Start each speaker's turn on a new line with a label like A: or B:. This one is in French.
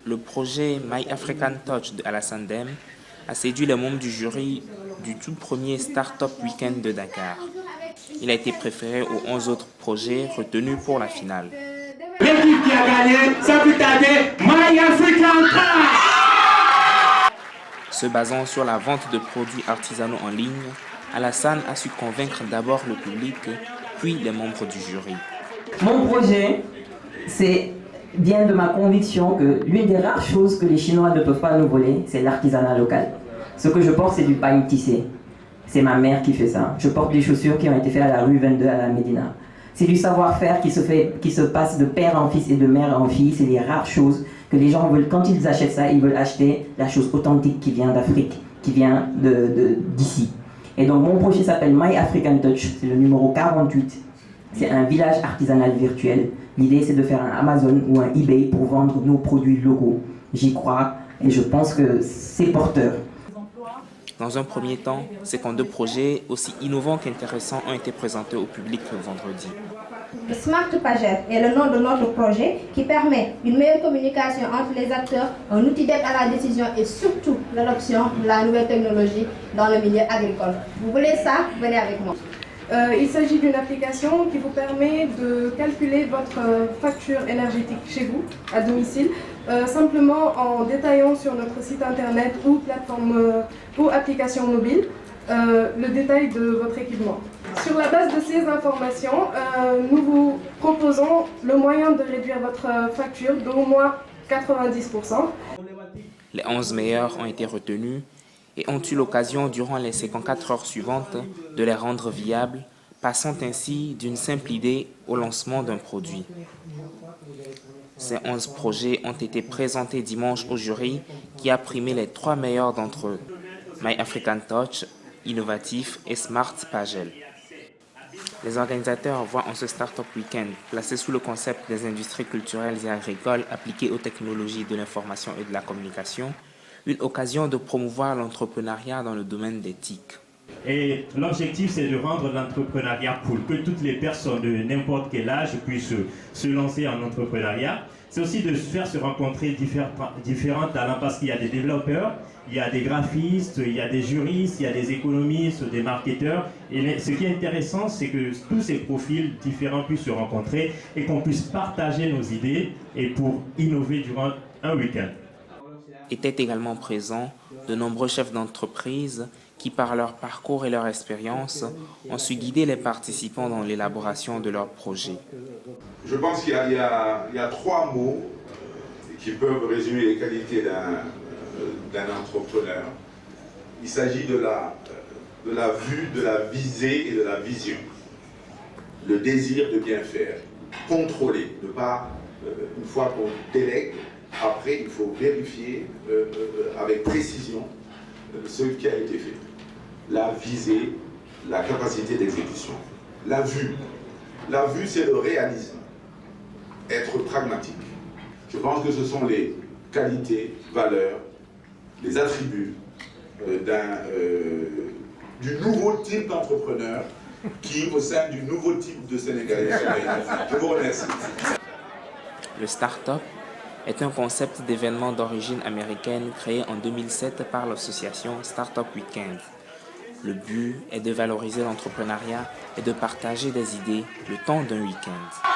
A: le projet My African Touch de Alassane Dème a séduit les membres du jury du tout premier Startup Weekend de Dakar. Il a été préféré aux 11 autres projets retenus pour la finale.
B: L'équipe qui a gagné, ça peut tarder, My African Touch.
A: Se basant sur la vente de produits artisanaux en ligne, Alassane a su convaincre d'abord le public, puis les membres du jury.
C: Mon projet, vient de ma conviction que l'une des rares choses que les Chinois ne peuvent pas nous voler, c'est l'artisanat local. Ce que je porte, c'est du pain tissé. C'est ma mère qui fait ça. Je porte des chaussures qui ont été faites à la rue 22 à la Médina. C'est du savoir-faire qui se passe de père en fils et de mère en fille. C'est des rares choses que les gens veulent, quand ils achètent ça, ils veulent acheter la chose authentique qui vient d'Afrique, qui vient d'ici. Et donc mon projet s'appelle My African Touch, c'est le numéro 48. C'est un village artisanal virtuel. L'idée, c'est de faire un Amazon ou un eBay pour vendre nos produits locaux. J'y crois et je pense que c'est porteur.
A: Dans un premier temps, 52 projets aussi innovants qu'intéressants ont été présentés au public le vendredi.
D: Smart Pagel est le nom de notre projet qui permet une meilleure communication entre les acteurs, un outil d'aide à la décision et surtout l'adoption de la nouvelle technologie dans le milieu agricole. Vous voulez ça? Venez avec moi.
E: Il s'agit d'une application qui vous permet de calculer votre facture énergétique chez vous, à domicile, simplement en détaillant sur notre site internet ou plateforme ou application mobile le détail de votre équipement. Sur la base de ces informations, nous vous proposons le moyen de réduire votre facture d'au moins 90%.
A: Les 11 meilleurs ont été retenus et ont eu l'occasion, durant les 54 heures suivantes, de les rendre viables, passant ainsi d'une simple idée au lancement d'un produit. Ces 11 projets ont été présentés dimanche au jury qui a primé les 3 meilleurs d'entre eux, My African Touch, Innovatif et Smart Pagel. Les organisateurs voient en ce Startup Weekend, placé sous le concept des industries culturelles et agricoles appliquées aux technologies de l'information et de la communication, une occasion de promouvoir l'entrepreneuriat dans le domaine des TIC.
F: Et l'objectif, c'est de rendre l'entrepreneuriat cool, que toutes les personnes de n'importe quel âge puissent se lancer en entrepreneuriat. C'est aussi de faire se rencontrer différents talents parce qu'il y a des développeurs, il y a des graphistes, il y a des juristes, il y a des économistes, des marketeurs. Et ce qui est intéressant, c'est que tous ces profils différents puissent se rencontrer et qu'on puisse partager nos idées et pour innover durant un week-end.
A: Étaient également présents de nombreux chefs d'entreprise qui, par leur parcours et leur expérience, ont su guider les participants dans l'élaboration de leurs projets.
G: Je pense qu'il y a 3 mots qui peuvent résumer les qualités d'un entrepreneur. Il s'agit de la vue, de la visée et de la vision. Le désir de bien faire, contrôler, ne pas, une fois qu'on délègue, après, il faut vérifier avec précision ce qui a été fait. La visée, la capacité d'exécution. La vue, c'est le réalisme. Être pragmatique. Je pense que ce sont les qualités, valeurs, les attributs du nouveau type d'entrepreneur qui, au sein du nouveau type de Sénégalais, je vous remercie.
A: Le Startup est un concept d'événement d'origine américaine créé en 2007 par l'association Startup Weekend. Le but est de valoriser l'entrepreneuriat et de partager des idées le temps d'un week-end.